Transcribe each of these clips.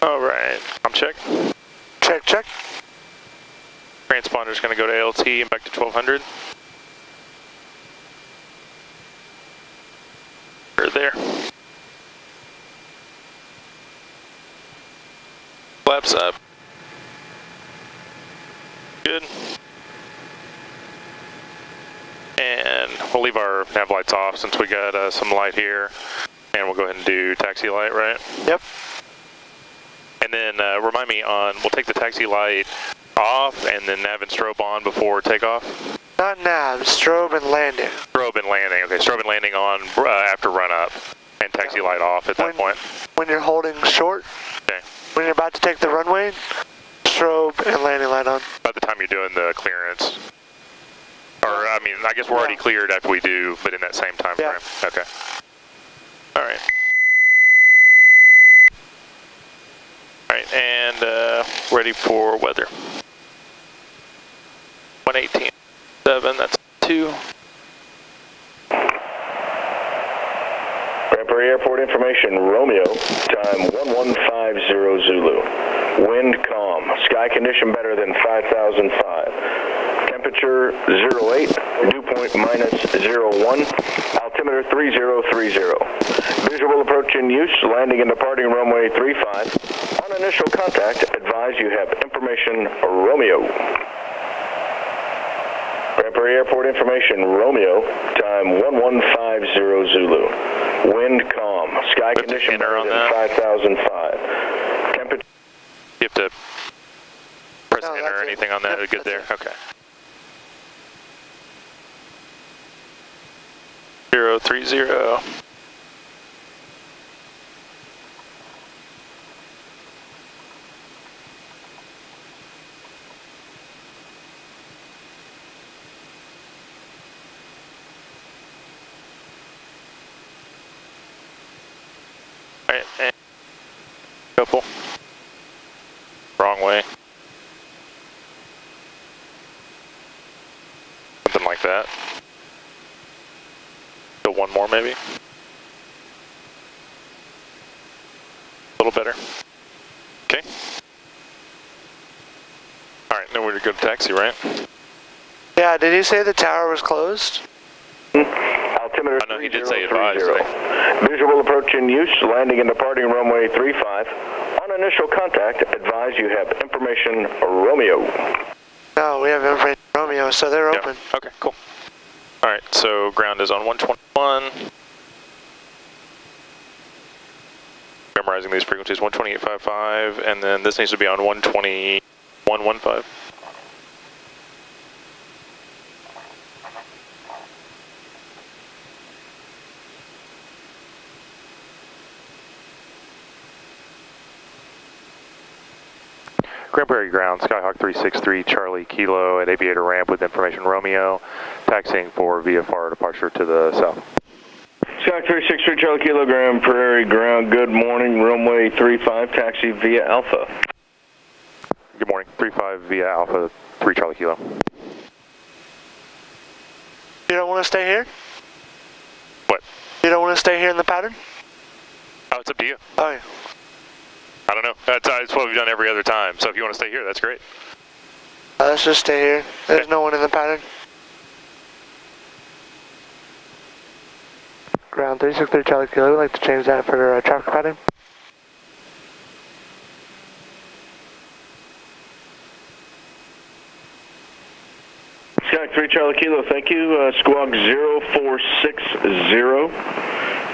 Alright, I'm check. Check, check. Transponder's going to go to ALT and back to 1200. We're there. Flaps up. Good. And we'll leave our nav lights off since we got some light here. And we'll go ahead and do taxi light, right? Yep. And then we'll take the taxi light off and then nav and strobe on before takeoff? Not nav, strobe and landing. Strobe and landing, okay. Strobe and landing on after run up and taxi light off at that point. When you're holding short, okay. When you're about to take the runway, strobe and landing light on. By the time you're doing the clearance. Or, I mean, I guess we're already cleared after we do, but in that same time frame. Okay. All right. All right, and ready for weather. 118.7, that's 2. Prairie Airport information, Romeo, time 1150 Zulu. Wind calm, sky condition better than 5005. Temperature 08, dew point minus 01, altimeter 3030. Visual approach in use, landing and departing runway 35. On initial contact, advise you have information, Romeo. Prairie Airport information, Romeo, time 1150 Zulu. Wind calm, sky condition better than 5005. Temperature. You have to press enter or anything on that? Yep, good there? Okay. 030. Alright, and couple. Wrong way. Something like that. So one more maybe. A little better. Okay. Alright, now we're to go to taxi, right? Yeah, did he say the tower was closed? Altimeter I know he did say advised. Visual approach in use, landing and departing runway 35. On initial contact, advise you have information, Romeo. No, we have information, Romeo, so they're open. Okay, cool. Alright, so ground is on 121. Memorizing these frequencies, 128.55, and then this needs to be on 121.15. Grand Prairie Ground, Skyhawk 363, Charlie Kilo at Aviator Ramp with information Romeo, taxiing for VFR departure to the south. Skyhawk 363, Charlie Kilo, Grand Prairie Ground, good morning, runway 35, taxi via Alpha. Good morning, 35 via Alpha, 3 Charlie Kilo. You don't want to stay here? What? You don't want to stay here in the pattern? Oh, it's up to you. Oh, yeah. I don't know. That's what we've done every other time. So if you want to stay here, that's great. Let's just stay here. There's no one in the pattern. Ground 363 Charlie Kilo, we'd like to change that for traffic pattern. Skyhawk 3 Charlie Kilo, thank you. Squawk 0460.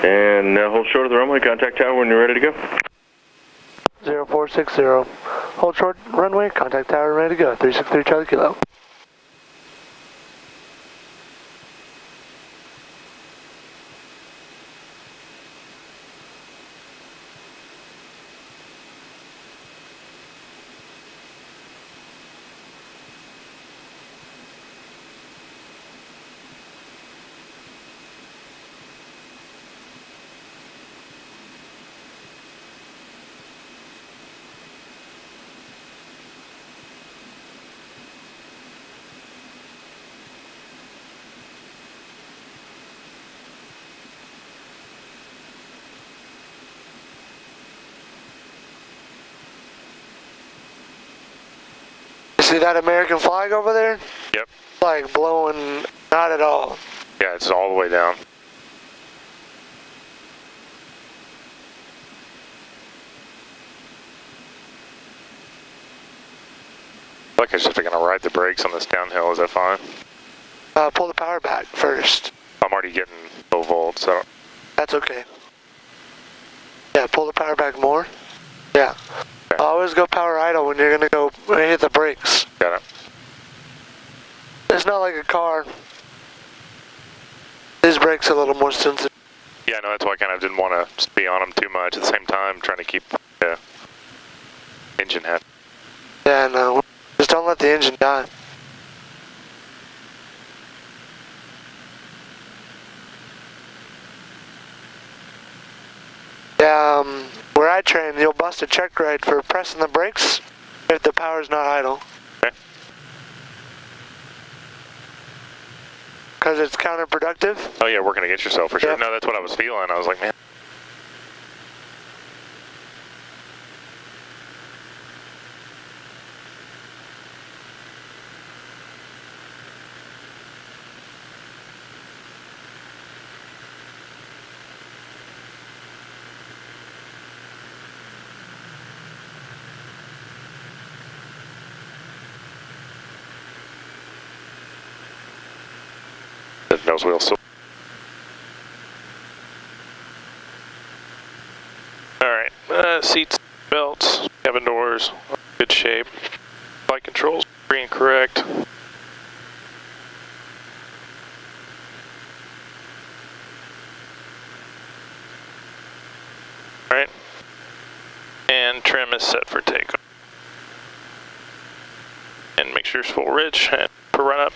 And hold short of the runway, contact tower when you're ready to go. 0460. Hold short runway, contact tower, ready to go. 363 Charlie Kilo. See that American flag over there? Yep. Like blowing, not at all. Yeah, it's all the way down. Like I just gonna ride the brakes on this downhill. Is that fine? Pull the power back first. I'm already getting low volt, so. That's okay. Yeah, pull the power back more. Yeah. Okay. Always go power idle when you're gonna go when you hit the brakes. Got it. It's not like a car. These brakes are a little more sensitive. Yeah, no, that's why I kind of didn't want to be on them too much. At the same time, trying to keep the engine happy. Yeah, no. Just don't let the engine die. Yeah, where I train, you'll bust a check ride for pressing the brakes if the power's not idle. Okay. Because it's counterproductive. Oh yeah, working against yourself for sure. Yep. No, that's what I was feeling. I was like, man. The nose wheel still. Alright, seats, belts, cabin doors, good shape. Flight controls, green correct. Alright. And trim is set for takeoff. And make sure it's full rich and for run up.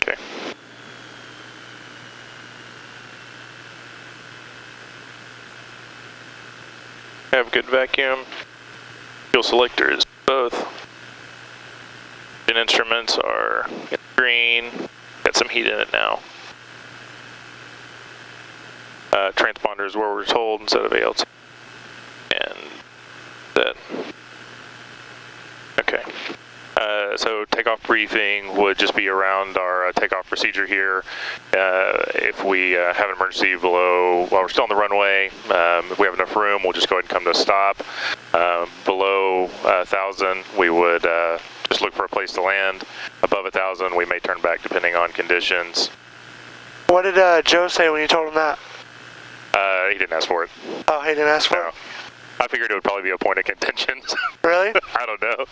Okay. Have good vacuum. Fuel selectors, both. And instruments are green. Got some heat in it now. Transponder is where we're told instead of ALT. And that. Okay. So takeoff briefing would just be around our takeoff procedure here. If we have an emergency below, while we're still on the runway, if we have enough room, we'll just go ahead and come to a stop. Below 1,000, we would just look for a place to land. Above 1,000, we may turn back depending on conditions. What did Joe say when you told him that? He didn't ask for it. Oh, he didn't ask for No. it? I figured it would probably be a point of contention. Really? I don't know.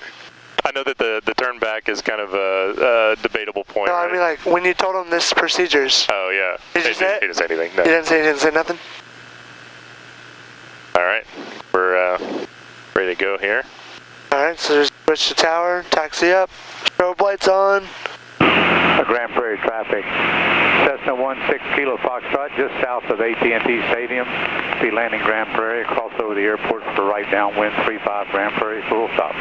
I know that the turn back is kind of a debatable point. No, right? I mean like when you told him this procedures. Oh yeah. Did you say it? He didn't say anything. No. He didn't say nothing? All right, we're ready to go here. Alright, so just switch to tower, taxi up, strobe lights on. Grand Prairie traffic, Cessna 16 Kilo Foxtrot, just south of AT&T Stadium. Be landing Grand Prairie, cross over the airport for the right downwind, 35 Grand Prairie, full stop.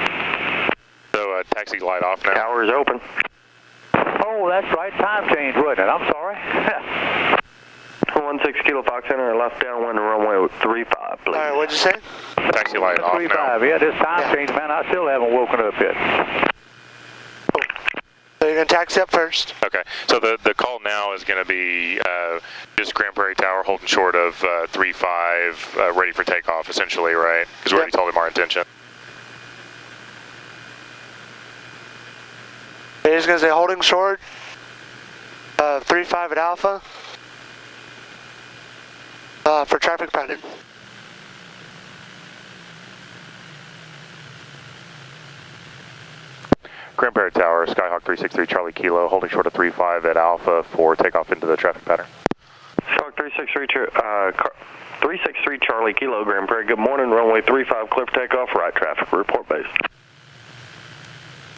So taxi light off now. Tower is open. Oh, that's right, time change, wasn't it? I'm sorry. 16 Kilo Fox Center, left downwind runway 35, please. Alright, what'd you say? Taxi light off now. 35, yeah, this time change, man, I still haven't woken up yet. So you're gonna taxi up first. Okay, so the call now is going to be just Grand Prairie Tower holding short of 35, ready for takeoff, essentially, right? Because we already told him our intention. You're just gonna say holding short, 35 at Alpha, for traffic pattern. Grand Prairie Tower, Skyhawk 363 Charlie Kilo, holding short of 35 at Alpha for takeoff into the traffic pattern. Skyhawk 363 Charlie Kilo, Grand Prairie. Good morning, runway 35, clear for takeoff, right traffic, report base.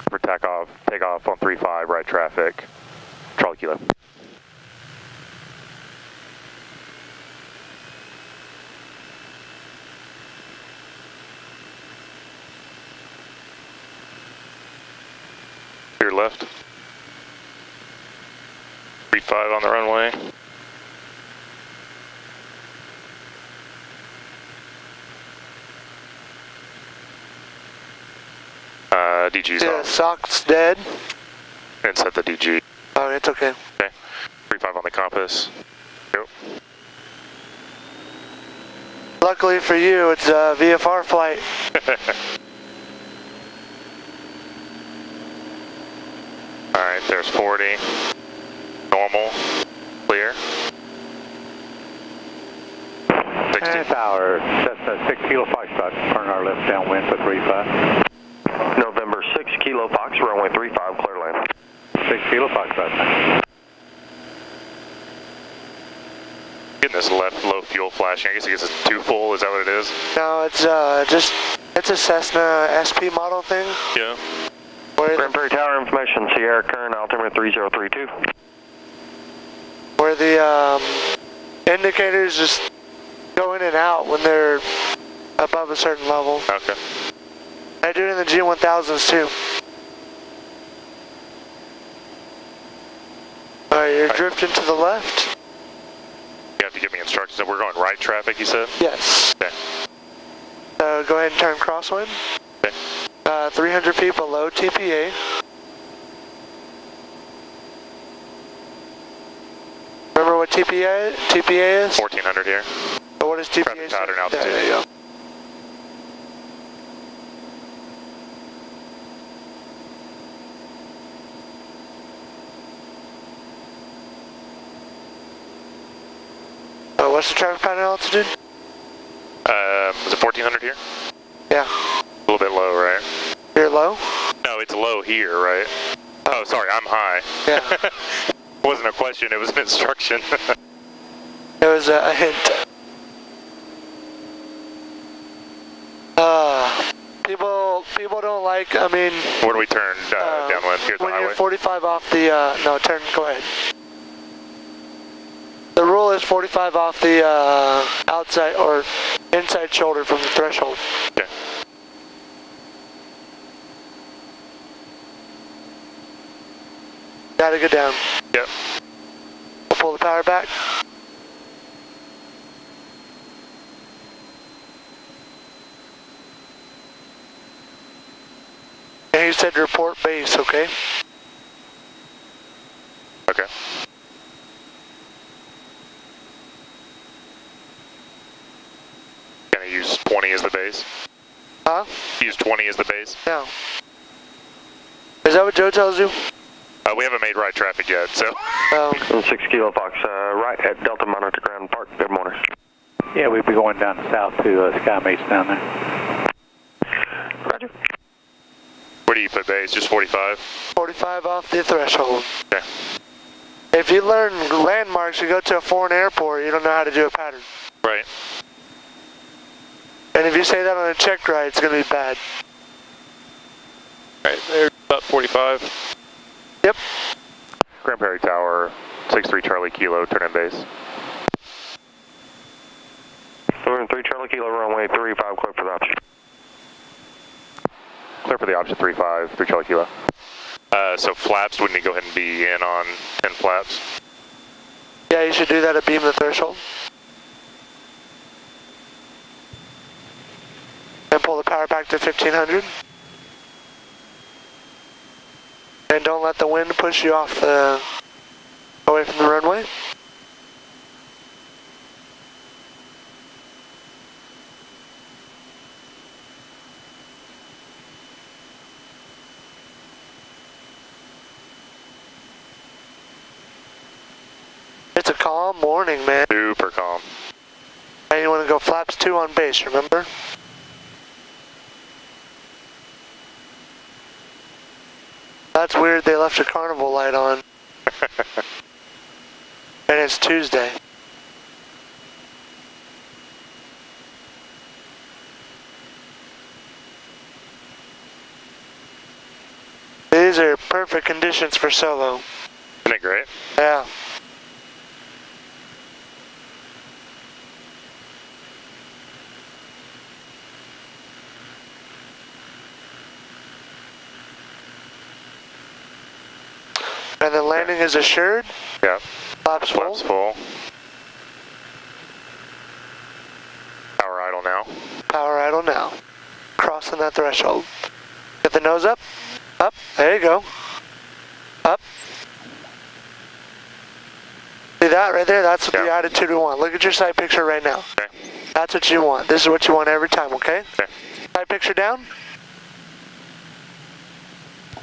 For takeoff on 35, right traffic, Charlie Kilo. left. 35 on the runway. DG's Yeah, off. sock's dead. And set the DG. Oh, it's okay. Okay. 35 on the compass. Yep. Luckily for you, it's a VFR flight. Alright, there's 40. Normal. Clear. 60. Tower, Cessna 6 Kilo Foxtrot, turn our left downwind for 35. November 6 Kilo Fox, runway 35, clear land. 6 Kilo Foxtrot. Getting this left low fuel flashing. I guess it's too full. Is that what it is? No, it's it's a Cessna SP model thing. Yeah. Grand Prairie Tower information, Sierra current altimeter 3032. Where the indicators just go in and out when they're above a certain level. Okay. I do it in the G1000s too. Alright, you're drifting to the left? You have to give me instructions. We're going right traffic, you said? Yes. Okay. So go ahead and turn crosswind. Okay. 300 feet below TPA. Remember what TPA is? 1400 here. Or what is TPA? Traffic pattern altitude. There you go. What's the traffic pattern altitude? Is it 1400 here? Yeah. A little bit low, right? You're low? No, it's low here, right? Oh, sorry, I'm high. Yeah. It wasn't a question, it was an instruction. It was a hint. People don't like, I mean... Where do we turn downwind? Here's the when highway? you're 45 off the, no, turn, go ahead. The rule is 45 off the outside or inside shoulder from the threshold. Okay. Gotta go down. Yep. Pull the power back. And he said report base, okay? Okay. Gonna use 20 as the base? Huh? Use 20 as the base? No. Is that what Joe tells you? We haven't made right traffic yet, so. 6 Kilo Fox, right at Delta Monitor Ground Park. Good morning. Yeah, we'd be going down south to SkyMates down there. Roger. Where do you put base? Just 45? 45 off the threshold. Okay. If you learn landmarks, you go to a foreign airport, you don't know how to do a pattern. Right. And if you say that on a check ride, it's going to be bad. Alright, there's about 45. Yep. Grand Prairie Tower, 63 Charlie Kilo, turn in base. We're in 3 Charlie Kilo, runway 35, clear for the option. Clear for the option 35, 3 Charlie Kilo. So flaps, wouldn't you go ahead and be in on 10 flaps? Yeah, you should do that at beam the threshold. And pull the power back to 1500. And don't let the wind push you off the, away from the runway. It's a calm morning, man. Super calm. And you want to go flaps 2 on base, remember? That's weird, they left a carnival light on. And it's Tuesday. These are perfect conditions for solo. Isn't it great? Yeah. And then landing is assured. Yeah. Flaps full. Flaps full. Power idle now. Power idle now. Crossing that threshold. Get the nose up. Up. There you go. Up. See that right there? That's what the attitude we want. Look at your side picture right now. Okay. That's what you want. This is what you want every time, okay? Okay. Side picture down.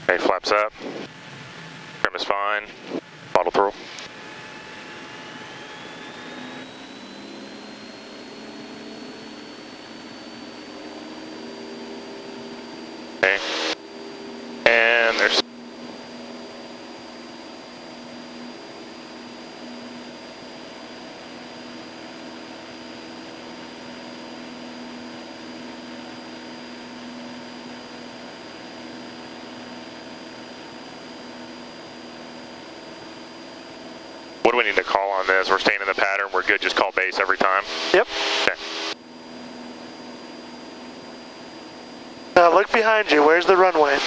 Okay, flaps up. Trim is fine. Bottle through. Okay. And there's what do we need to call on this? We're staying in the pattern. We're good. Just call base every time. Yep. Okay. Now look behind you. Where's the runway?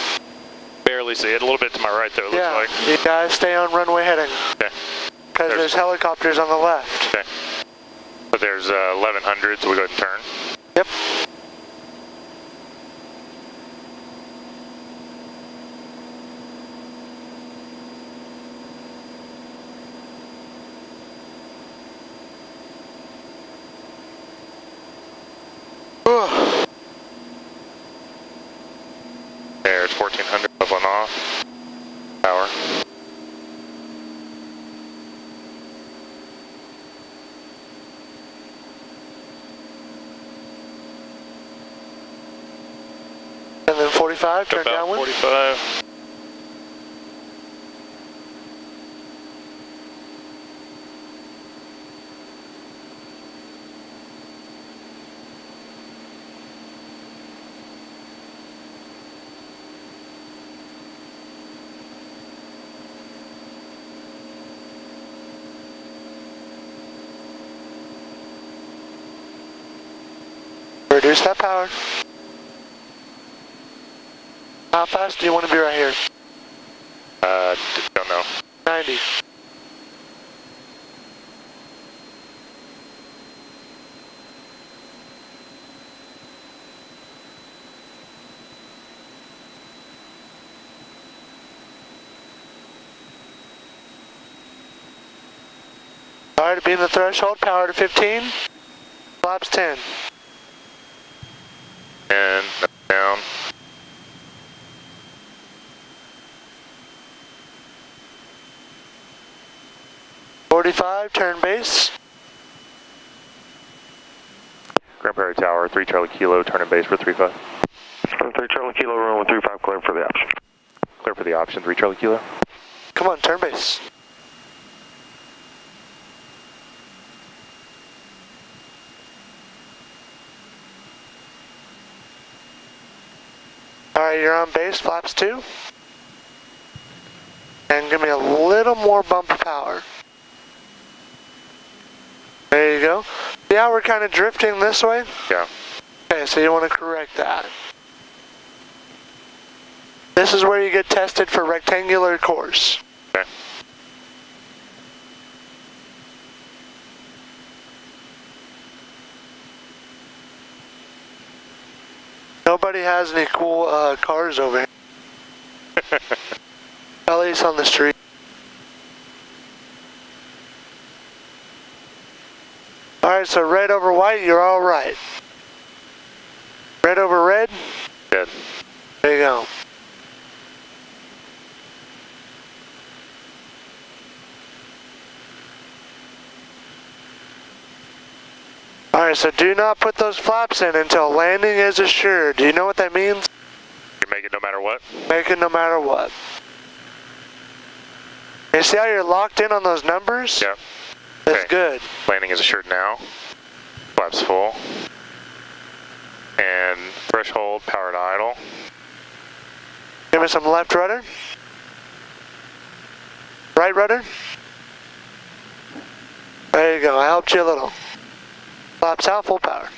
Barely see it. A little bit to my right there, it looks like. You guys stay on runway heading. Okay. Because there's helicopters on the left. Okay. But there's 1100, so we go ahead and turn. Yep. There's 1400, leveling off. Power. And then 45, turn About downwind. 45. Reduce that power. How fast do you want to be right here? Don't know. 90. Alright, beam the threshold, power to 15, flaps 10. And down. .45, turn base. Grand Prairie Tower, 3 Charlie Kilo, turning base for 3-5. 3 Charlie Kilo, runway 35, clear for the option. Clear for the option, 3 Charlie Kilo. Come on, turn base. Alright, you're on base, flaps 2. And give me a little more bump of power. There you go. Yeah, we're kind of drifting this way. Yeah. Okay, so you want to correct that. This is where you get tested for rectangular course. Okay. Nobody has any cool cars over here. At least on the street. Alright, so red over white, you're alright. Red over red? Good. There you go. Alright, so do not put those flaps in until landing is assured. Do you know what that means? You make it no matter what? Make it no matter what. You see how you're locked in on those numbers? Yep. That's Okay. good. Landing is assured now. Flaps full. And threshold, power to idle. Give me some left rudder. Right rudder. There you go, I helped you a little. Flaps out, full power.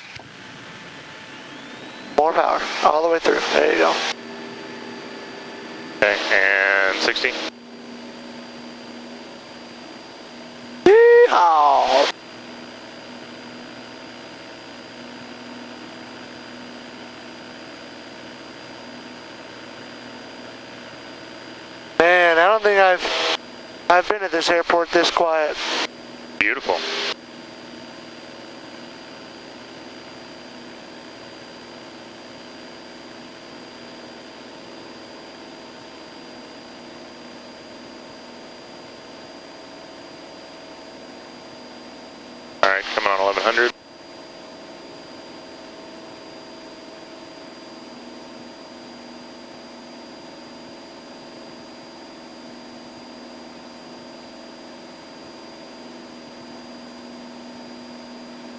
More power, all the way through. There you go. Okay, and 60. I've been at this airport this quiet. Beautiful. All right, coming on 1100.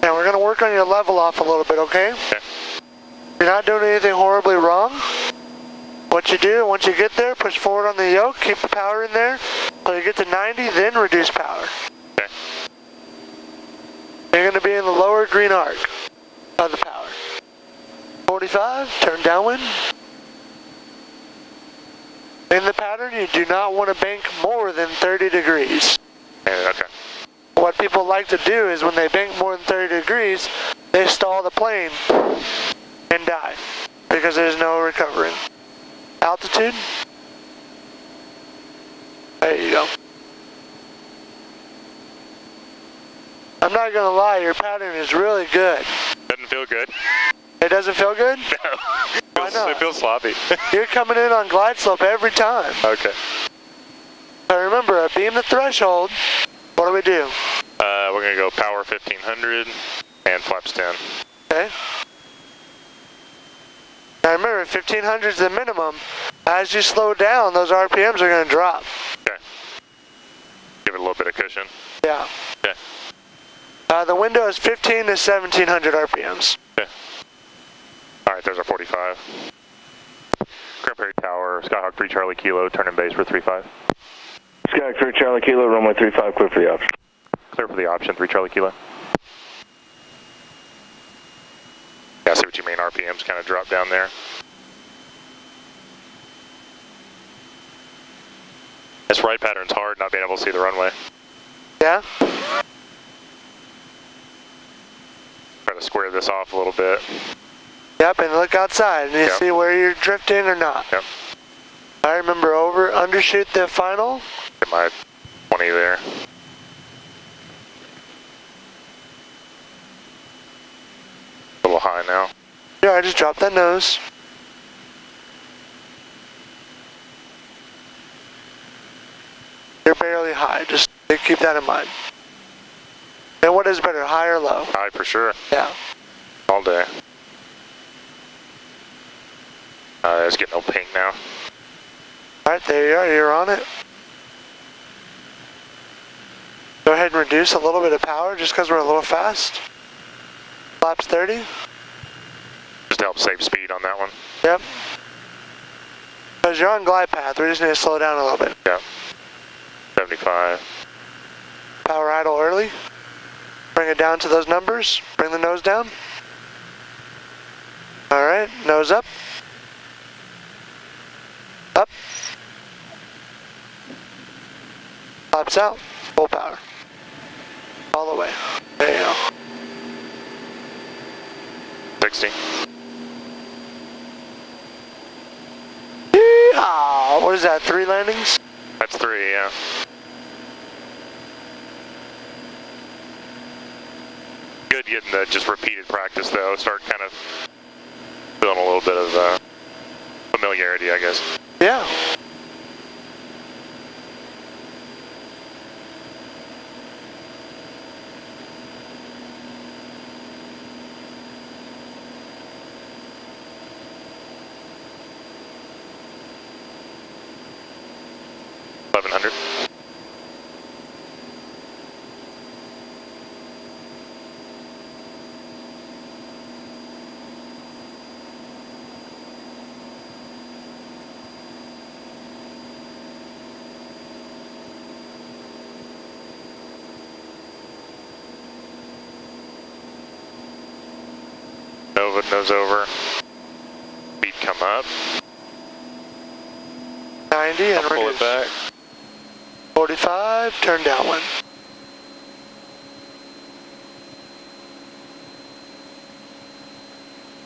Now we're going to work on your level off a little bit, okay? Okay. You're not doing anything horribly wrong. What you do, once you get there, push forward on the yoke, keep the power in there, until you get to 90, then reduce power. Okay. You're going to be in the lower green arc of the power. 45, turn downwind. In the pattern, you do not want to bank more than 30 degrees. Okay. What people like to do is when they bank more than 30 degrees, they stall the plane and die because there's no recovering. Altitude. There you go. I'm not gonna lie, your pattern is really good. Doesn't feel good. It doesn't feel good? No. Why not? It feels sloppy. You're coming in on glide slope every time. Okay. So remember, beam the threshold. What do we do? We're gonna go power 1500 and flaps 10. Okay. Now remember, 1500 is the minimum. As you slow down, those RPMs are going to drop. Okay. Give it a little bit of cushion. Yeah. Okay. The window is 15 to 1700 RPMs. Okay. All right, there's our 45. Grand Prairie Tower, Skyhawk 3 Charlie Kilo, turning base for 35. Skyhawk 3 Charlie Kilo, runway 35, clear for the option. Clear for the option, 3 Charlie Kilo. Yeah, I see what you mean, RPMs kind of drop down there. This right pattern's hard, not being able to see the runway. Yeah? Try to square this off a little bit. Yep, and look outside and you Yep. see where you're drifting or not. Yep. I remember undershoot the final. Get my 20 there. A little high now. Yeah, I just dropped that nose. You're barely high, just keep that in mind. And what is better, high or low? High for sure. Yeah. All day. It's getting all pink now. Alright, there you are, you're on it. Go ahead and reduce a little bit of power just because we're a little fast. Flaps 30. Just to help save speed on that one. Yep. Because you're on glide path, we just need to slow down a little bit. Yep. 75. Power idle early. Bring it down to those numbers. Bring the nose down. Alright, nose up. Up. Flaps out. Full power. All the way. There you go. 60. Yeehaw! What is that, 3 landings? That's 3, yeah. Good getting the just repeated practice though. Start kind of feeling a little bit of familiarity, I guess. Yeah. Nova nose over. Speed come up. 90 and Pull reduce. it back. 45, turn downwind.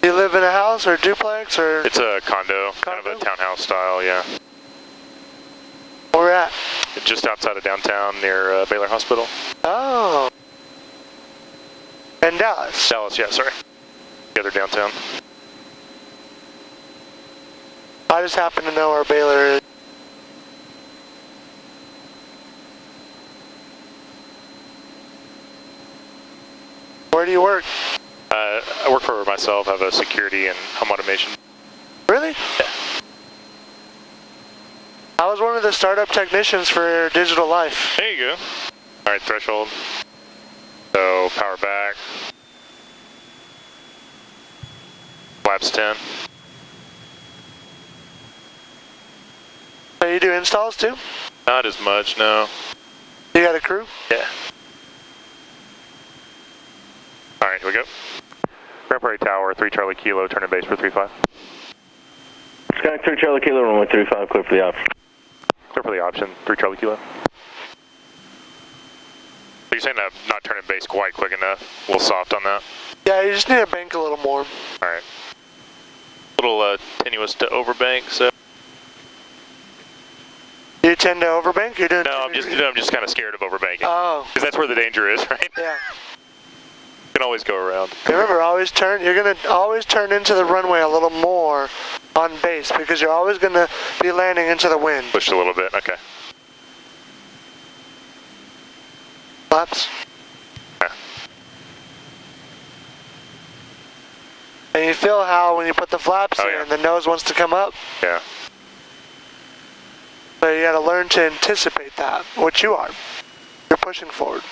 Do you live in a house or duplex or? It's a condo, kind of a townhouse style, yeah. Where we're at? Just outside of downtown near Baylor Hospital. Oh. In Dallas? Dallas, yeah, sorry. The other downtown. I just happen to know where Baylor is. Where do you work? I work for myself. I have a security and home automation. Really? Yeah. I was one of the startup technicians for Digital Life. There you go. All right, threshold. So power back. Flaps 10. So you do installs too? Not as much, no. You got a crew? Yeah. All right, here we go. Grand Prairie Tower, 3 Charlie Kilo, turn in base for 35. Sky 3 Charlie Kilo, runway 35, clear for the option. Clear for the option, 3 Charlie Kilo. So you're saying that I'm not turning base quite quick enough? A little soft on that? Yeah, you just need to bank a little more. All right. A little tenuous to overbank, so. You tend to overbank? You're doing No, I'm just kind of scared of overbanking. Oh. Because that's where the danger is, right? Yeah. You can always go around. Remember, always turn. You're gonna always turn into the runway a little more on base because you're always gonna be landing into the wind. Pushed a little bit, okay. Flaps. Yeah. And you feel how when you put the flaps Oh, in, yeah. the nose wants to come up. Yeah. But you gotta learn to anticipate that, which you are. You're pushing forward.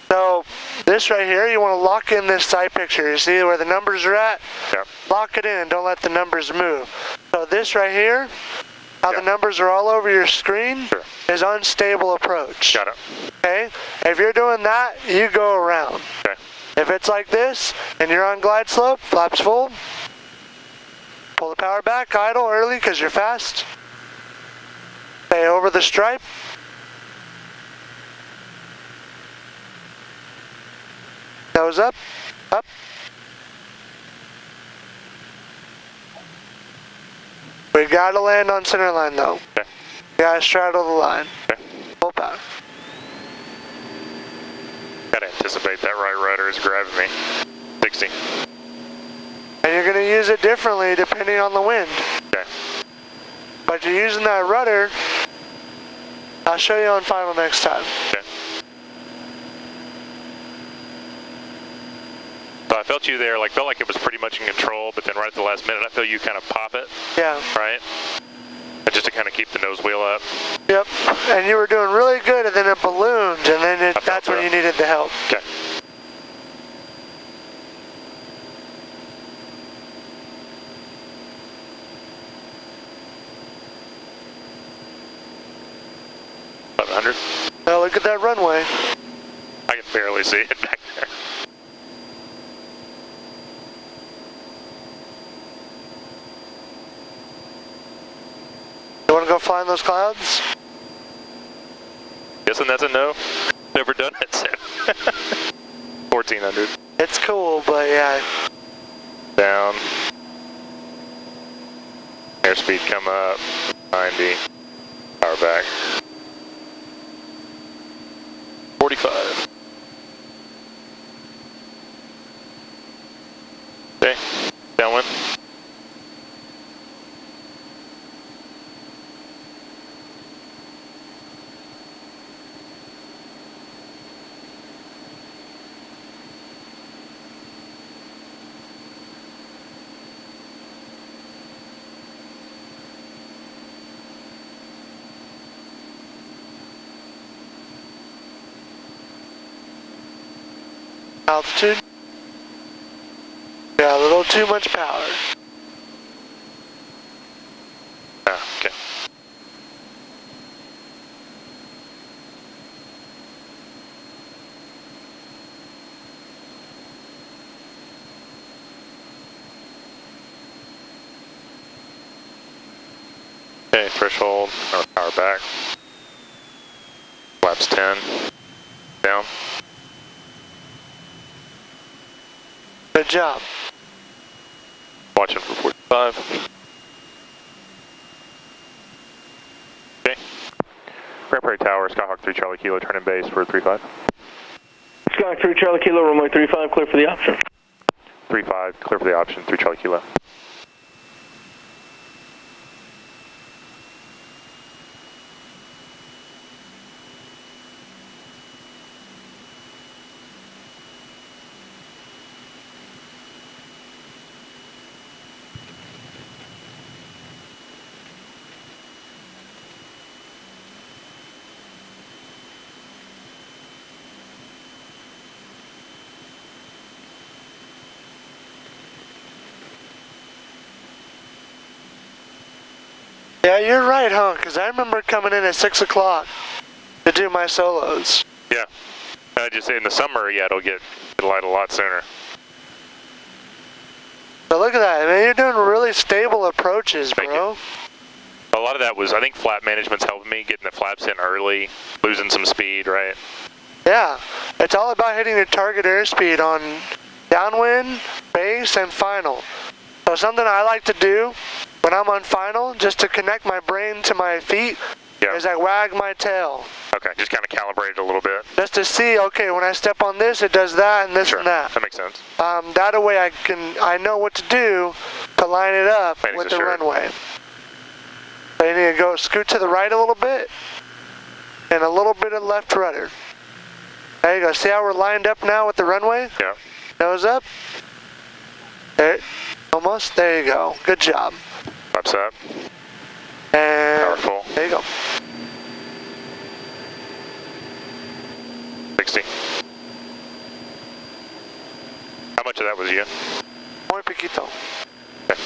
So this right here, you want to lock in this side picture. You see where the numbers are at? Yep. Lock it in, don't let the numbers move. So this right here, how the numbers are all over your screen, Sure. is unstable approach. Got it. Okay? If you're doing that, you go around. Okay. If it's like this, and you're on glide slope, flaps full, pull the power back, idle early because you're fast. Stay over the stripe. Nose up, up. We gotta land on center line though. Okay. We gotta straddle the line. Okay. Full power. Gotta anticipate that right rudder is grabbing me. 60. And you're gonna use it differently depending on the wind. Okay. But you're using that rudder. I'll show you on final next time. Okay. So I felt you there, felt like it was pretty much in control, but then right at the last minute, I feel you kind of pop it, Yeah. right? And just to kind of keep the nose wheel up. Yep. And you were doing really good, and then it ballooned, and then that's when that. you needed the help. Okay. Now look at that runway. I can barely see it back there. You want to go fly in those clouds? Guessing that's a no. Never done it, so. 1400. It's cool, but yeah. Down. Airspeed come up. 90. Power back. 45. Okay. Downwind. Altitude. Got a little too much power. Ah, okay. Okay, threshold, or power back. Flaps 10. Down. Good job. Watching for 45. Grand Prairie Tower, Skyhawk 3 Charlie Kilo, turning base for 35. Skyhawk 3 Charlie Kilo, runway 35, clear for the option. 35, clear for the option, 3 Charlie Kilo. Yeah, you're right, huh? Because I remember coming in at 6 o'clock to do my solos. Yeah. Just in the summer, yeah, it'll light a lot sooner. But look at that, man. You're doing really stable approaches, Thank bro. you. A lot of that was, I think, flap management's helping me, getting the flaps in early, losing some speed, right? Yeah. It's all about hitting your target airspeed on downwind, base, and final. So something I like to do when I'm on final, just to connect my brain to my feet, is I wag my tail. Okay, just kind of calibrate it a little bit. Just to see, okay, when I step on this, it does that and this Sure, and that. that makes sense. That way I know what to do to line it up with the runway. So you need to go scoot to the right a little bit, and a little bit of left rudder. There you go. See how we're lined up now with the runway? Yeah. Nose up. There, almost. There you go. Good job. Flaps up. And Powerful. there you go. 60. How much of that was you? Muy poquito. Okay.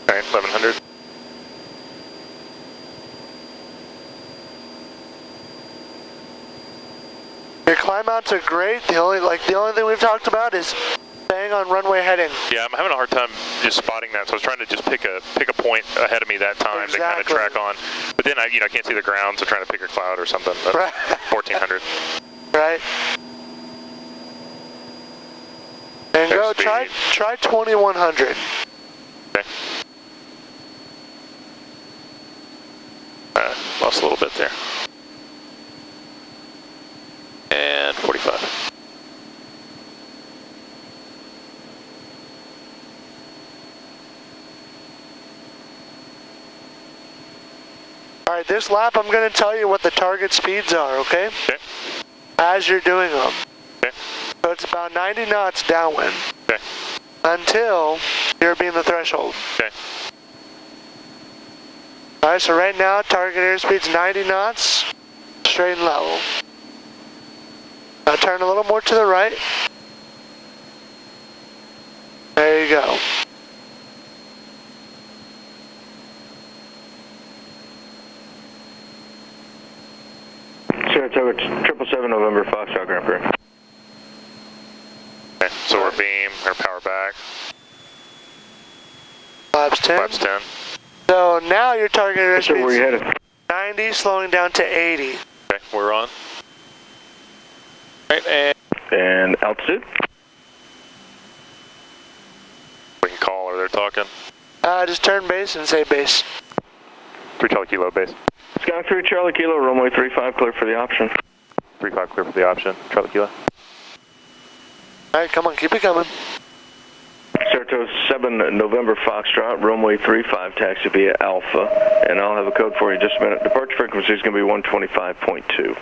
All right, 1100. Your climb outs are great. The only thing we've talked about is staying on runway heading. Yeah, I'm having a hard time just spotting that, so I was trying to just pick a point ahead of me that time to kind of track on. But then I can't see the ground, so trying to pick a cloud or something. Right. 1400. Right. And go try 2100. Okay. Lost a little bit there. And 45. All right, this lap I'm going to tell you what the target speeds are, okay? Okay. As you're doing them. Okay. So it's about 90 knots downwind. Okay. Until you're being the threshold. Okay. All right, so right now target airspeed's 90 knots, straight and level. Now turn a little more to the right. There you go. Saratoga 777 November Foxtrot Grand Prairie. Okay, so we're beam, or power back. Flaps 10. Flaps 10. So now your target So where you airspeed's headed? 90, slowing down to 80. Okay, we're on. Right, And altitude? we can call, or they're talking. Just turn base and say base. 3 Charlie Kilo base. Sky 3 Charlie Kilo, runway 35, clear for the option. 35 clear for the option. Charlie Kilo. All right, come on, keep it coming. Saratoga 7 November Foxtrot, runway 35, taxi via Alpha. And I'll have a code for you in just a minute. Departure frequency is going to be 125.2.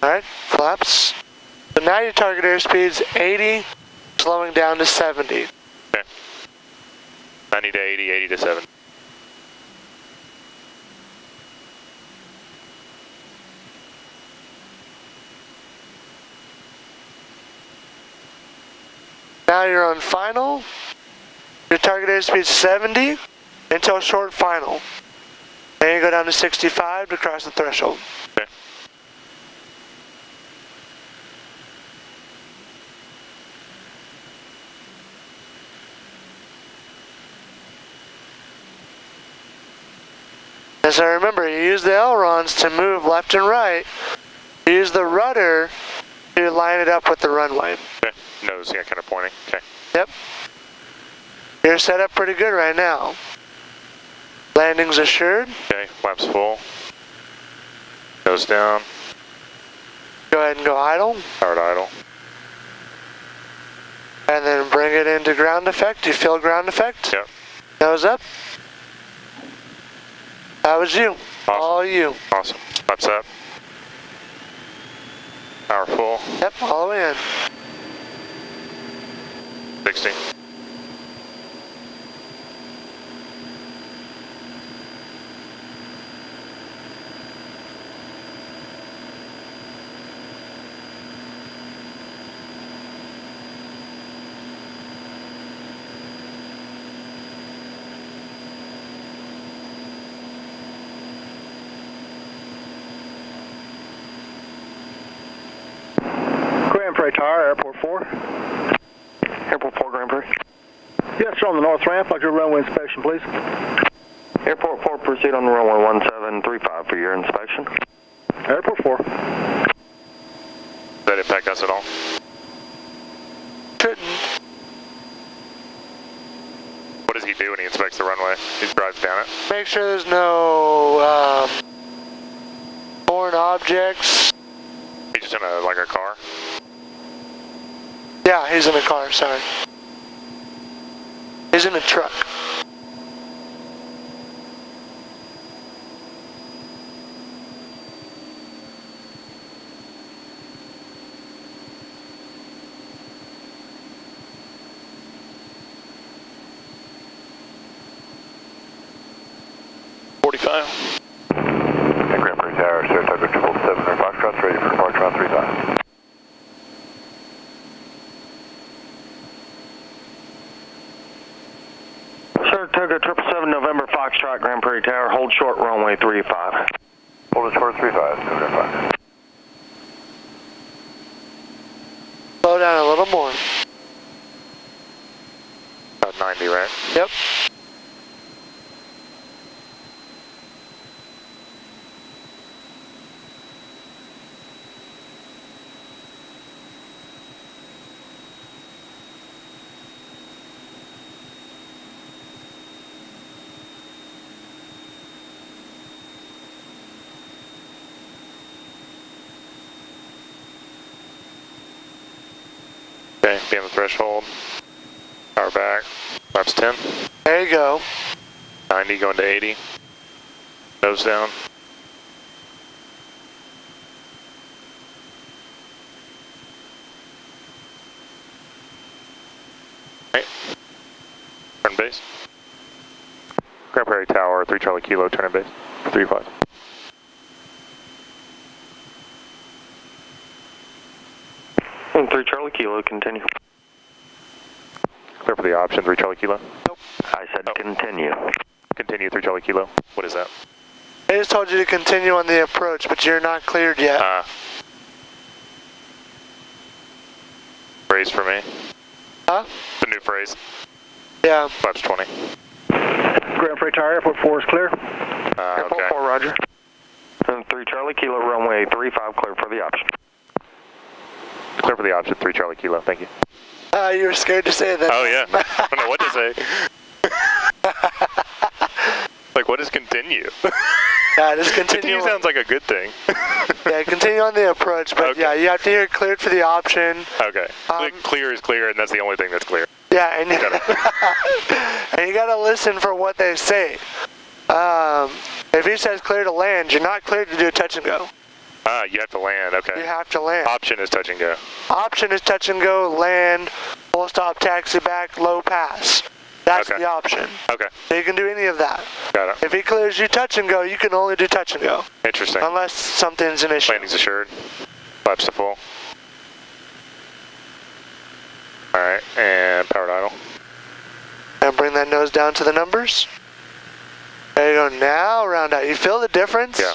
All right, flaps. So now your target airspeed's 80, slowing down to 70. Okay. 90 to 80, 80 to 70. Now you're on final. Your target airspeed's 70 until short final. Then you go down to 65 to cross the threshold. Okay. So remember, you use the ailerons to move left and right. You use the rudder to line it up with the runway. Okay. Nose, yeah, kind of pointing. Okay. Yep. You're set up pretty good right now. Landing's assured. Okay, flaps full. Nose down. Go ahead and go idle. Powered idle. And then bring it into ground effect. You feel ground effect? Yep. Nose up. That was you. Awesome. All you. Awesome. Flaps up. Power full. Yep, all the way in. 60. Grand Prairie Tower, Airport 4. Airport 4, Grand Prairie. Yes, sir, on the north ramp. Like your runway inspection, please. Airport 4, proceed on the runway 1735 for your inspection. Airport 4. Does that impact us at all? Shouldn't. What does he do when he inspects the runway? He drives down it? Make sure there's no foreign objects. He's just in like a car? Yeah, he's in a car, sorry. He's in a truck. Hey, Grand Prairie Tower, Saratoga 777 Foxtrot, ready for departure on 35. Saratoga 777 November Foxtrot, Grand Prairie Tower, hold short runway 35. Hold it short 35, 705. Slow down a little more. About 90, right? Yep. Okay, be on the threshold. Power back. Flaps 10. There you go. 90 going to 80. Nose down. Right. Turn base. Grand Prairie Tower, 3 Charlie Kilo, turn in base. 35. And 3 Charlie Kilo, continue. Clear for the option, 3 Charlie Kilo. Nope. I said continue. Continue, 3 Charlie Kilo. What is that? I just told you to continue on the approach, but you're not cleared yet. Phrase for me. Huh? The new phrase. Yeah. Flaps 20. Grand Prairie Tower, Airport 4 is clear. Airport Okay. 4, roger. And 3 Charlie Kilo, runway 35, clear for the option. Clear for the option, 3 Charlie Kilo. Thank you. You were scared to say that. Oh, yeah. I don't know what to say. Like, what is continue? Yeah, just continue. Continue sounds like a good thing. Yeah, continue on the approach, but Okay. yeah, you have to hear cleared for the option. Okay. Clear is clear, and that's the only thing that's clear. Yeah, and, and you gotta listen for what they say. If he says clear to land, you're not cleared to do a touch and go. You have to land, okay. You have to land. Option is touch and go. Option is touch and go, land, full stop, taxi back, low pass. That's Okay. the option. Okay, So you can do any of that. got it. If he clears you touch and go, you can only do touch and go. Interesting. Unless something's an issue. Landing's assured. Flaps to full. Alright, and powered idle. And bring that nose down to the numbers. There you go, No, now round out. You feel the difference? Yeah.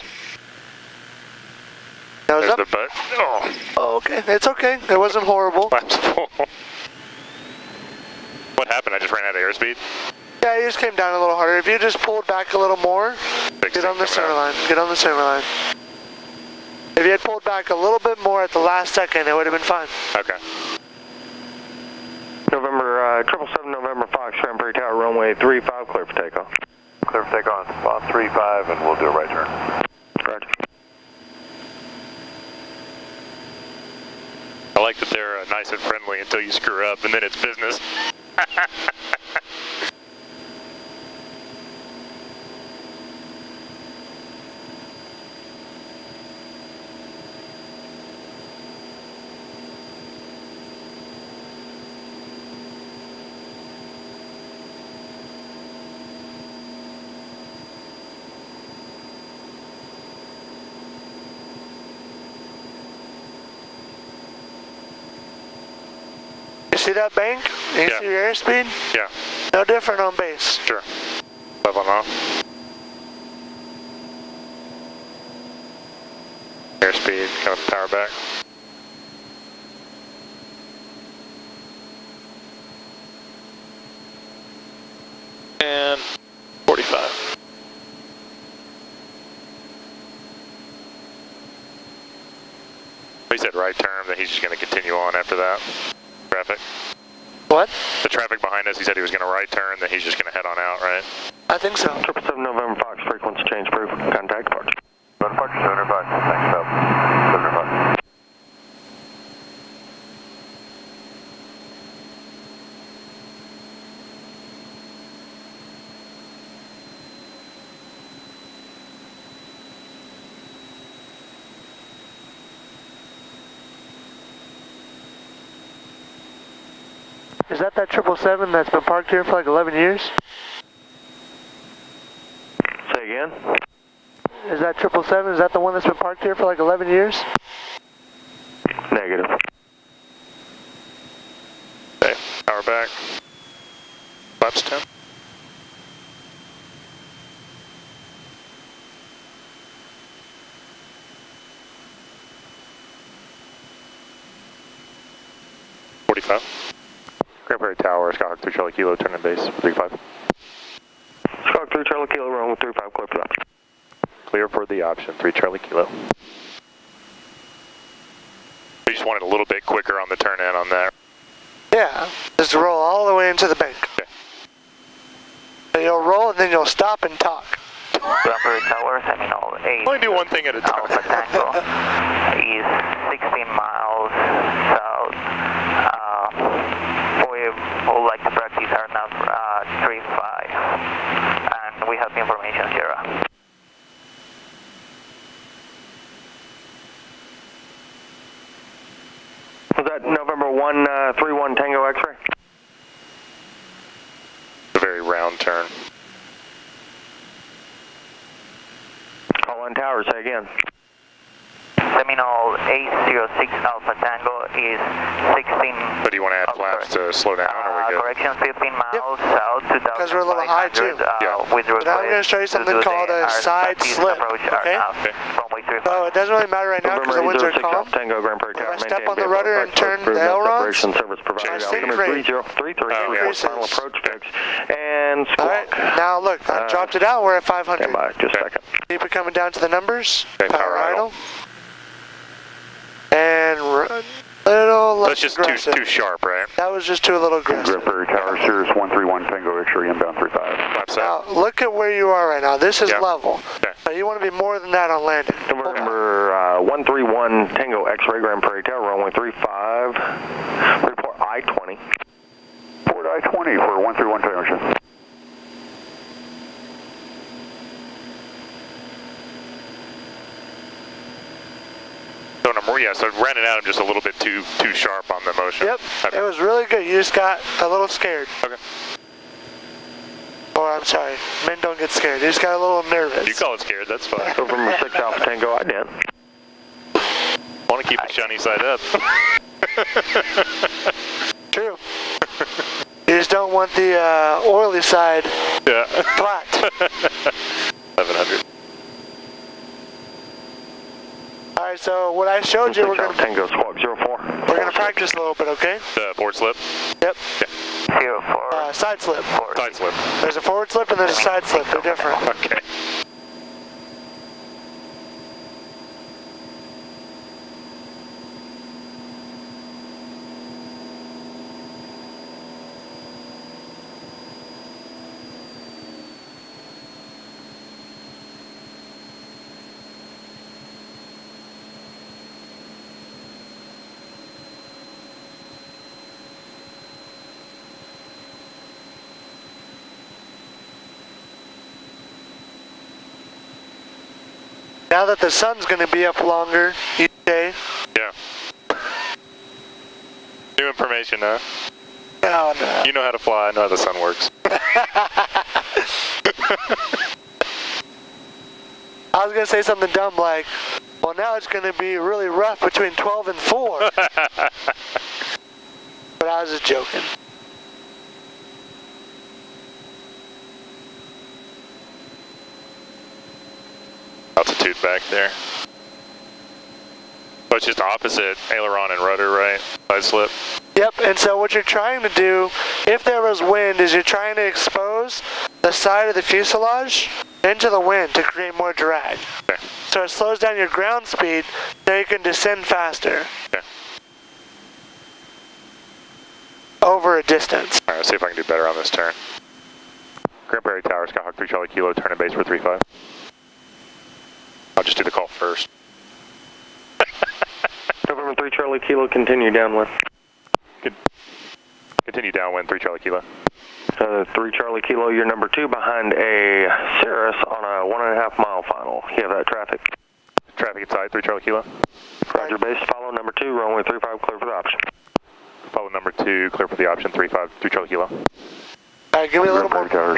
Nose There's up. the butt. Oh. Oh, okay. It's okay. It wasn't horrible. Flaps full. What happened? I just ran out of airspeed? Yeah, you just came down a little harder. If you just pulled back a little more, get on the center line. Get on the center line. If you had pulled back a little bit more at the last second, it would have been fine. Okay. November, 777 November Fox, Grand Prairie Tower, runway 35, clear for takeoff. Clear for takeoff on 35, and we'll do a right turn. Roger. I like that they're nice and friendly until you screw up, and then it's business. You see that bank? You see your airspeed? Yeah. No different on base. Sure. Leveling off. Airspeed, kind of power back. And 45. He said right turn, then he's just going to continue on after that. Traffic. What? The traffic behind us, he said he was going to right turn, then he's just going to head on out, right? I think so. 777 November Fox, frequency change proof, contact departure. Departure 75, thanks, Bob. 75. Is that 777 that's been parked here for like 11 years? Say again? Is that 777? Is that the one that's been parked here for like 11 years? Negative. Okay, power back. Flaps 10. Grand Prairie Tower, Skyhawk 3 Charlie Kilo, turn in base, 35. Skyhawk 3 Charlie Kilo, runway 35, clear for that. Clear for the option, 3 Charlie Kilo. We just wanted a little bit quicker on the turn in on that. Yeah, just roll all the way into the bank. Okay. And you'll roll and then you'll stop and talk. Grand Prairie Tower, Seminole 8. Only do one thing at a time. Alpha Tango is 16 miles south. We would like to practice our nav 35, and we have information here. Was that November 131 Tango X-ray? A very round turn. Call on tower, say again. Seminole 806 Alpha Tango is 16. But do you want to add flaps to slow down, or we good? Correction, 15 miles south to Because we're a little high too. With But now I'm going to show you something called a side slip. Okay? So it doesn't really matter right now because the winds are calm. Tango, Grand Prairie Tower, If I step on the rudder and turn the ailerons, I sink rate 3033 increases. final approach fix, and Alright, now look, I dropped it out, we're at 500. stand by, just a second. Keep it coming down to the numbers. Okay, power idle. And little less That's just aggressive. too sharp, right? That was just too a little aggressive. Grand Prairie Tower, Sirius 131 Tango X-ray, inbound 35. Flaps Now, out. look at where you are right now. This is Yeah. level. Okay. Now, you want to be more than that on landing. November 131 Tango X-ray, Grand Prairie Tower, runway 35, report I-20. Port I-20 for 131 Tango X-ray. Yeah, so ran it out just a little bit too sharp on the motion. Yep, Okay. it was really good. You just got a little scared. Okay. Or, I'm sorry, men don't get scared. You just got a little nervous. You call it scared, that's fine. November 6 Alpha Tango, I did. Want to keep the shiny side up. True. You just don't want the oily side Yeah. flat. 1100. Alright, so what I showed you, we're gonna Squawk 04. We're gonna practice a little bit, okay? Forward slip? Yep. Yeah. Side slip. Side slip. There's a forward slip and there's a side slip. They're different. Okay. Now that the sun's gonna be up longer each day. Yeah. New information, huh? Oh, no. You know how to fly, I know how the sun works. I was gonna say something dumb like, well, now it's gonna be really rough between 12 and 4. But I was just joking. Altitude back there. So it's just opposite aileron and rudder, right? Side slip. Yep, and so what you're trying to do, if there was wind, is you're trying to expose the side of the fuselage into the wind to create more drag. Okay. So it slows down your ground speed so you can descend faster. Okay. Over a distance. Alright, let's see if I can do better on this turn. Grand Prairie Tower, Skyhawk 3 Charlie Kilo, turn in base for 35. I'll just do the call first. November 3 Charlie Kilo, continue downwind. Continue downwind, 3 Charlie Kilo. 3 Charlie Kilo, you're number 2 behind a Cirrus on a 1.5 mile final. You have that traffic. Traffic inside, 3 Charlie Kilo. Roger, base, follow number 2, runway 35, clear for the option. Follow number 2, clear for the option, 35, 3 Charlie Kilo. Alright, give me a little more power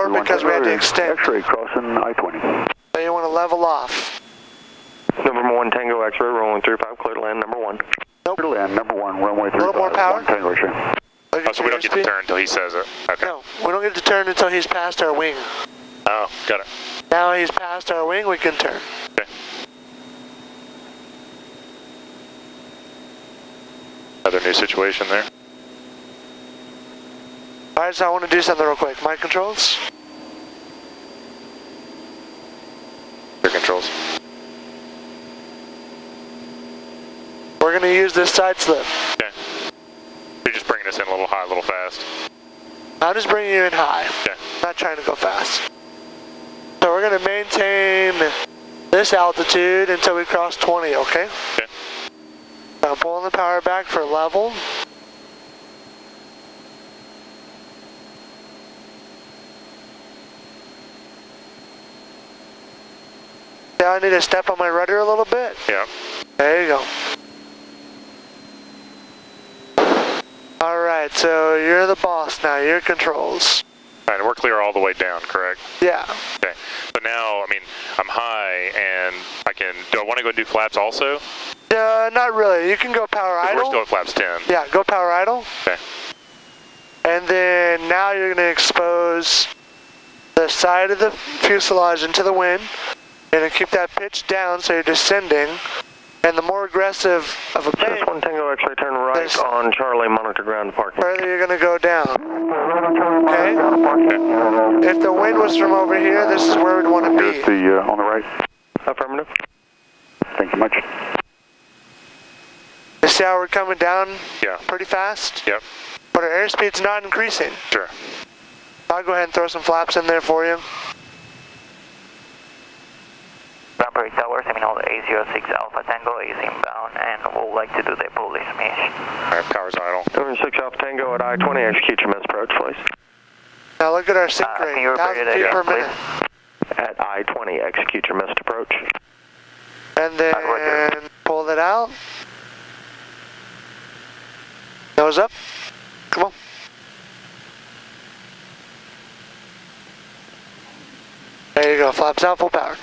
because we had to extend. X-ray crossing I-20. So you want to level off. Number 1 Tango X-ray, runway 35, clear to land number 1. Nope. Clear to land, number 1, runway 35. A little more power. Tango X-ray. Oh, so we don't get to turn until he says it. Okay. No, we don't get to turn until he's past our wing. Oh, got it. Now he's past our wing, we can turn. Okay. Another new situation there. Alright, so I want to do something real quick. Mic controls. Your controls. We're going to use this side slip. Okay. You're just bringing us in a little high, a little fast. I'm just bringing you in high. Okay. Not trying to go fast. So we're going to maintain this altitude until we cross 20, okay? Okay. I'm pulling the power back for level. Now I need to step on my rudder a little bit. Yeah. There you go. Alright, so you're the boss now, your controls. Alright, and we're clear all the way down, correct? Yeah. Okay. So now, I mean, I'm high and I can, do I want to go do flaps also? Not really. You can go power idle. We're still at flaps 10. Yeah, go power idle. Okay. And then now you're going to expose the side of the fuselage into the wind. You're going to keep that pitch down so you're descending. And the more aggressive of a bank, Just 1 Tango X-ray, turn right on Charlie, monitor ground parking. further you're going to go down. Okay? If the wind was from over here, this is where we'd want to be. Here's the, on the right. Affirmative. Thank you much. You see how we're coming down Yeah. pretty fast? Yep. But our airspeed's not increasing. Sure. I'll go ahead and throw some flaps in there for you. Grand Prairie Tower, Seminole A06 Alpha Tango is inbound and would like to do the police mission. Alright, power's idle. Number 6 Alpha Tango at I-20, execute your missed approach, please. Now look at our sync Can rate, you repeat 1,000 it feet again, per please? minute. At I-20, execute your missed approach. And then Roger. pull it out. Nose up. Come on. There you go, flaps out, full power.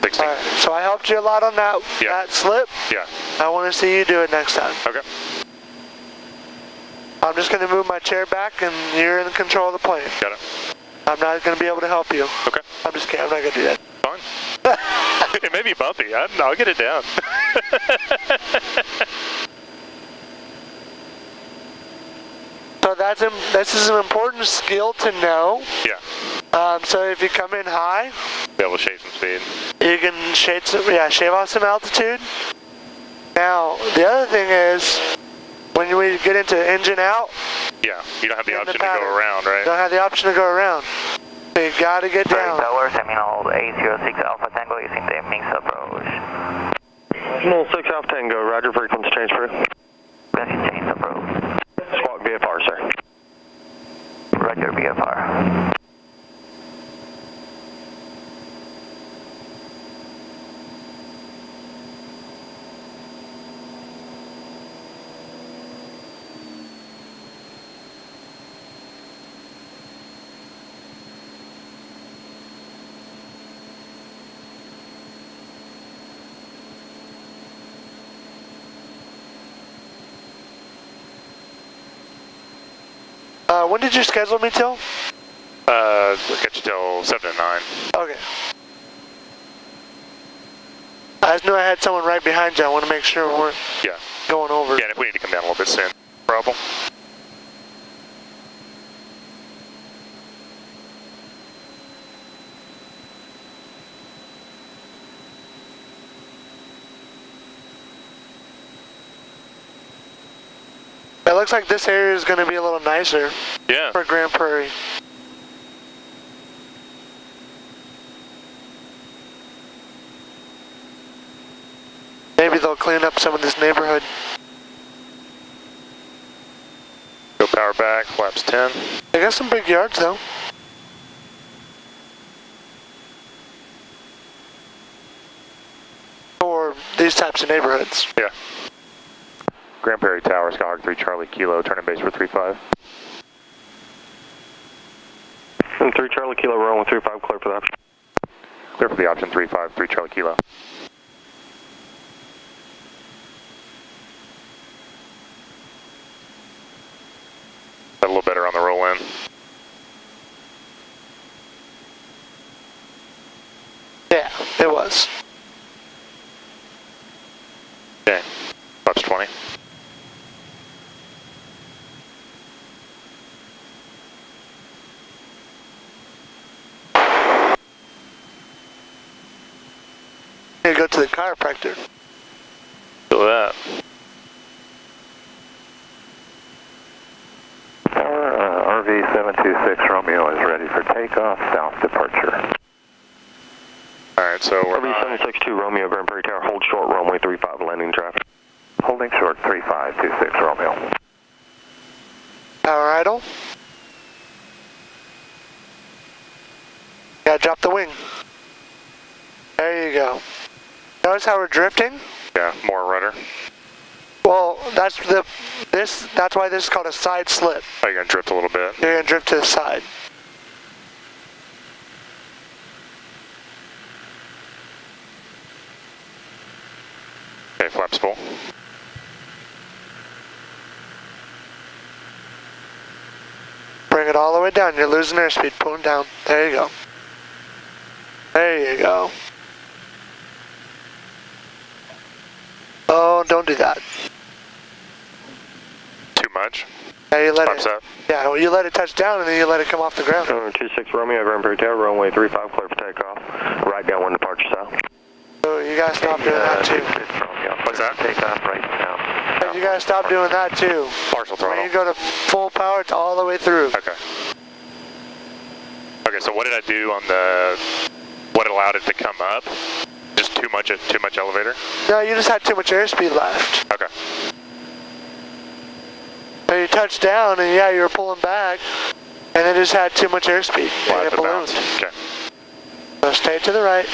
16. Alright, so I helped you a lot on that, Yeah. that slip. Yeah. I want to see you do it next time. Okay. I'm just going to move my chair back and you're in control of the plane. Got it. I'm not going to be able to help you. Okay. I'm just kidding. I'm not going to do that. Fine. It may be bumpy. I'll get it down. So this is an important skill to know. Yeah. So if you come in high, Be able to shave some speed. you can shave off some altitude. Now, the other thing is, when we get into engine out, Yeah, you don't have the in option to pattern, go around, right? you don't have the option to go around. So you gotta get down. Tower, Seminole 806 Alpha Tango using the mix approach. Seminole 6 Alpha Tango, roger, frequency change for Frequency change approach. Squawk VFR, sir. Roger, VFR. When did you schedule me till? We'll get you till 7 to 9. Okay. I just knew I had someone right behind you. I want to make sure we weren't Yeah. going over. Yeah, and if we need to come down a little bit soon, problem. It looks like this area is going to be a little nicer Yeah. for Grand Prairie. Maybe they'll clean up some of this neighborhood. Go power back, flaps 10. They got some big yards though. For these types of neighborhoods. Yeah. Grand Prairie Tower, Skyhawk 3 Charlie Kilo, turning base for 35. And 3 Charlie Kilo, runway 35, clear for the option. Clear for the option 35, 3 Charlie Kilo. A little better on the roll in. Yeah, it was. Okay, flaps 20. You go to the chiropractor. Feel that. Tower, RV726 Romeo is ready for takeoff, south departure. Alright, so we're RV762 Romeo, Grand Prairie Tower, hold short, runway 35, landing traffic. Holding short 3526 Romeo. Power idle. Yeah, drop the wing. There you go. Notice how we're drifting? yeah, more rudder. Well, that's why this is called a side slip. Oh, you're gonna drift a little bit. You're gonna drift to the side. Okay, flaps full. Bring it all the way down. You're losing airspeed. Pull it down. There you go. There you go. Oh, don't do that. Too much. Yeah, you let Flaps it. up. Yeah, well, you let it touch down and then you let it come off the ground. 26 Romeo, Grand Prairie Tower, runway 35, clear for takeoff. Right downwind departure south. So you gotta stop doing that too. What's that? Takeoff right now. You gotta stop doing that too. Partial When throttle. you go to full power, it's all the way through. Okay. Okay, so what did I do on what allowed it to come up? Just too much elevator? No, you just had too much airspeed left. Okay. So you touched down and yeah, you were pulling back and it just had too much airspeed and Well, it ballooned. Okay. So stay to the right.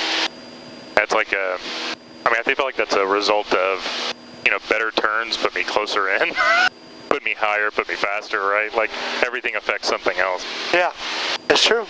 That's like I feel like that's a result of, better turns put me closer in, put me higher, put me faster, right? Like everything affects something else. Yeah, it's true.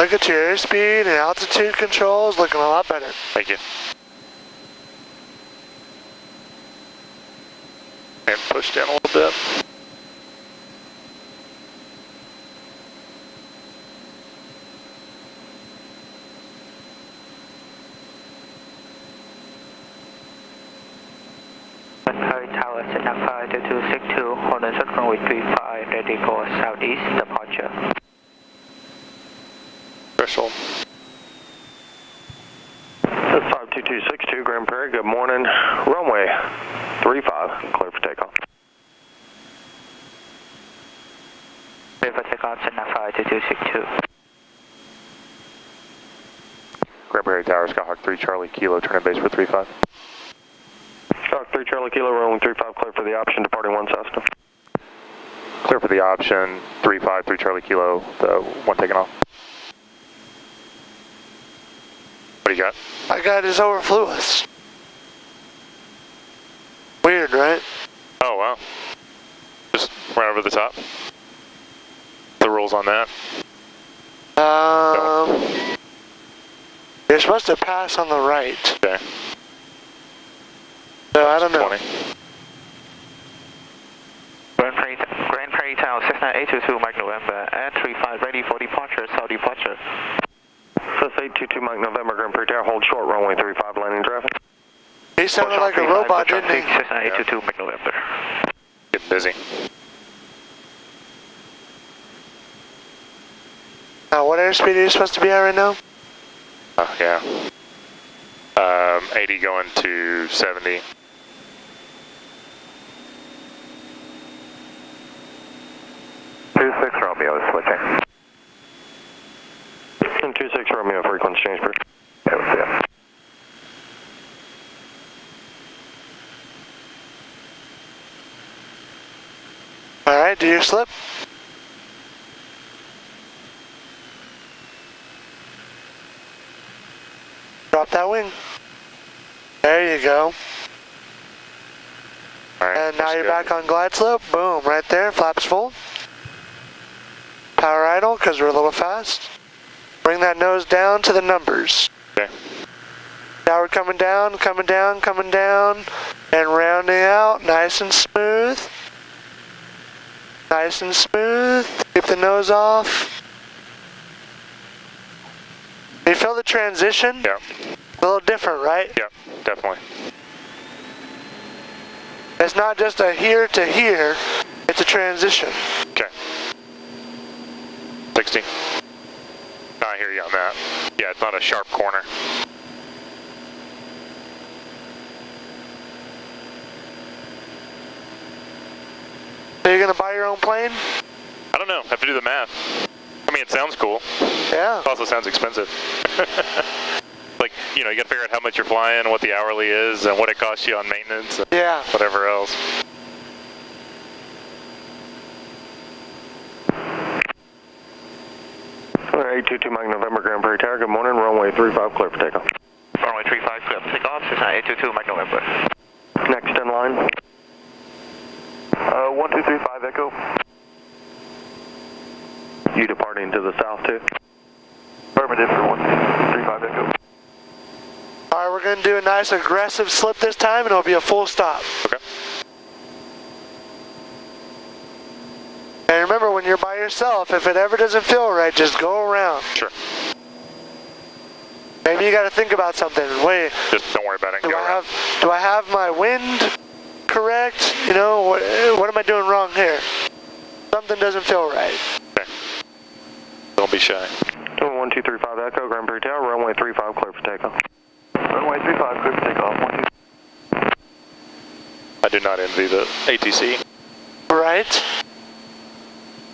Look at your airspeed and altitude controls, looking a lot better. Thank you. And push down a little bit. Tower, Cessna 52262, hold on, set runway 35, ready for southeast departure. Threshold. This is 52262, Grand Prairie, good morning. Runway 35, clear for takeoff. Clear for takeoff, Cessna 52262. Grand Prairie Tower, Skyhawk 3 Charlie Kilo, turn in base for 35. Skyhawk 3 Charlie Kilo, rolling 35, clear for the option, departing 1 Cessna. Clear for the option, 35, 3 Charlie Kilo, the one taking off. What do you got? I got his overflew us. Weird, right? Oh, wow. Just right over the top. The rules on that. You're supposed to pass on the right. Okay. So I don't know. 20. Grand Prairie Tower, Cessna 822, Mike November, at 35, ready for departure, south departure. Cessna 822, Mike November, Grand Prairie Tower, hold short, runway 35, landing traffic. He sounded like a robot, didn't he? Cessna 822, Mike November. Getting busy. Now, what airspeed are you supposed to be at right now? Oh, yeah. 80 going to 70. Romeo is switching. And 26 Romeo, frequency change, please. Yeah, we'll see ya. Alright, do your slip. Drop that wing. There you go. Alright. And now you're back on glide slope. Boom, right there, flaps full. Power idle, because we're a little fast. Bring that nose down to the numbers. Okay. Now we're coming down, coming down, coming down, and rounding out, nice and smooth. Nice and smooth. Keep the nose off. You feel the transition? Yeah. A little different, right? Yeah, definitely. It's not just a here to here, it's a transition. Okay. 60. No, I hear you on that. Yeah, it's not a sharp corner. So you're gonna buy your own plane? I don't know. Have to do the math. I mean, it sounds cool. Yeah. It also sounds expensive. Like, you know, you got to figure out how much you're flying, what the hourly is, and what it costs you on maintenance, and Yeah. whatever else. Alright, 822 Mike November, Grand Prairie Tower, good morning, runway 35, clear for takeoff. Runway 35, clear for takeoff, Cessna 822, Mike November. Next in line. 1235 Echo. You departing to the south too? Affirmative for 135 Echo. Alright, we're gonna do a nice aggressive slip this time, and it'll be a full stop. Okay. And remember, when you're by yourself, if it ever doesn't feel right, just go around. Sure. Maybe you got to think about something. Wait, Just don't worry about it. do Go around. I have my wind correct? You know, what am I doing wrong here? Something doesn't feel right. Okay. Don't be shy. 1235 Echo, Grand Prairie Tower, runway 35, clear for takeoff. Runway 35, clear for takeoff. 12. I do not envy the ATC. Right?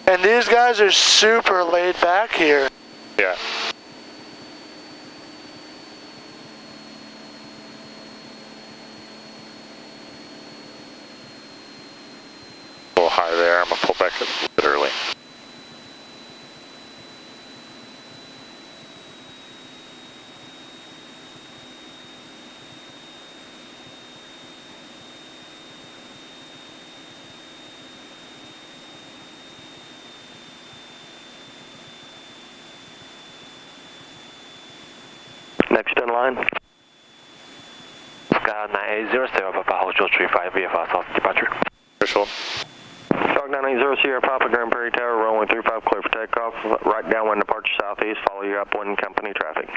And these guys are super laid back here. Yeah. A little high there. I'm going to pull back a bit early. Next in line. Sky 980 Sierra Papa, hold short 35 VFR South departure. Official. Dog 980 Sierra Papa, Grand Prairie Tower, runway 35, clear for takeoff. Right downwind departure southeast, follow your upwind company traffic.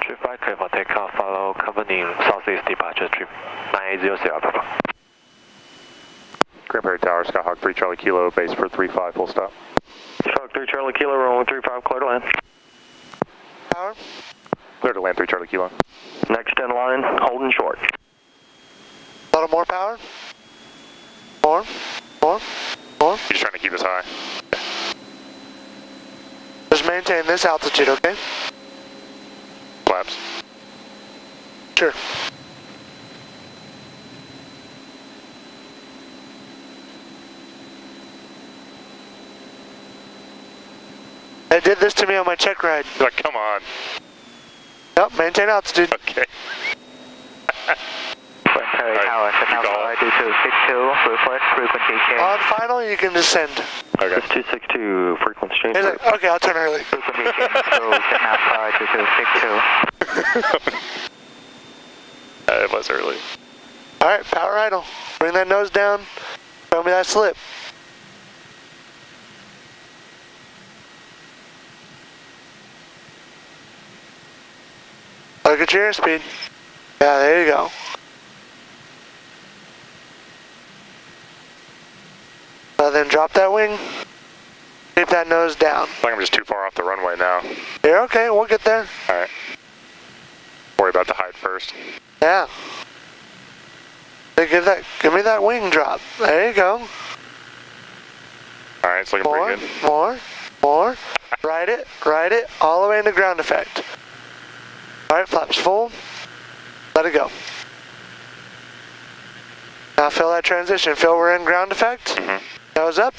35 clear for takeoff, follow company southeast departure, 980 Sierra Papa. Grand Prairie Tower, Skyhawk 3 Charlie Kilo, base for 35, full stop. Skyhawk 3 Charlie Kilo, runway 35, clear to land. Power. Clear to land 3 Charlie Kilo. Next in line, holding short. A little more power. More. He's trying to keep us high. Just maintain this altitude, okay? Flaps. Sure. They did this to me on my check ride. Like, come on. Yep, maintain altitude. Okay. Grand Prairie Tower, Cessna 2262, request frequency change. On final, you can descend. Okay. 262, frequency change. Okay, I'll turn early. Frequency change to Cessna 2262. It was early. Alright, power idle. Bring that nose down. Show me that slip. Look at your airspeed. Yeah, there you go. Then drop that wing. Keep that nose down. I think I'm just too far off the runway now. You're okay, we'll get there. Alright. Worry about the height first. Yeah. Hey, give me that wing drop. There you go. Alright, it's looking pretty good. More. Ride it, all the way into ground effect. Alright, flaps full. Let it go. Now feel that transition. Feel we're in ground effect. Mm-hmm. Nose up.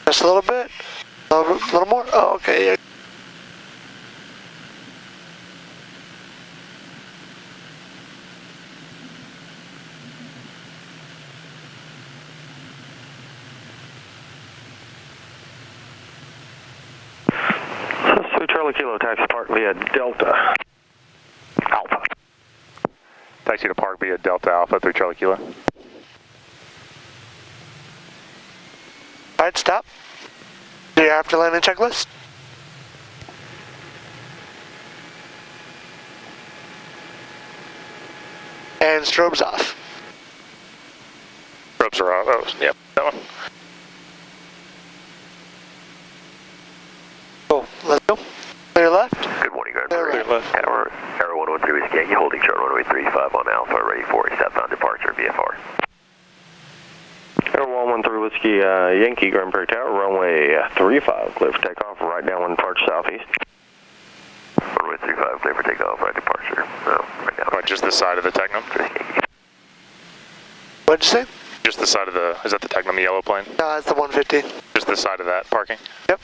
Just a little bit. A little more. Oh, okay. Charlie Kilo, taxi park via Delta Alpha. Taxi to park via Delta Alpha 3 Charlie Kilo. Alright, stop. Do your after landing checklist. And strobes off. Ropes are off. Oh, yep, that one. Cool, let's go. Clear left. Good morning, Grand Clear Prairie. right. Tower, Arrow 113 Whiskey Yankee, holding short runway 35 on Alpha, ready for a southbound departure, VFR. Arrow 113 Whiskey Yankee, Grand Prairie Tower, runway 35, clear for takeoff, right down one departure southeast. Runway 35, clear for takeoff, right departure. No, right down. Oh, just this side of the Technum? What'd you say? Just the side of the, is that the Technum, the yellow plane? No, that's the 150. Just the side of that parking? Yep.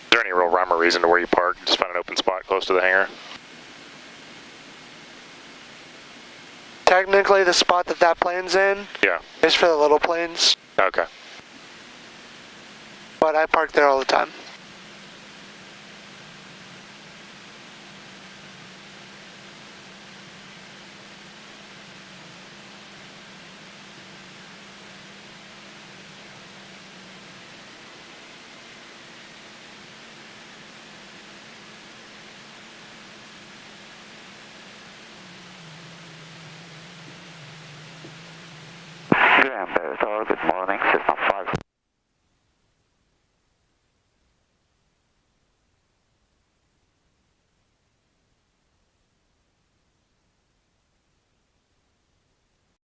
Is there any real rhyme or reason to where you park? Just find an open spot close to the hangar? Technically, the spot that plane's in Yeah. is for the little planes, Okay. but I park there all the time. Grand Prairie Tower, good morning, Cessna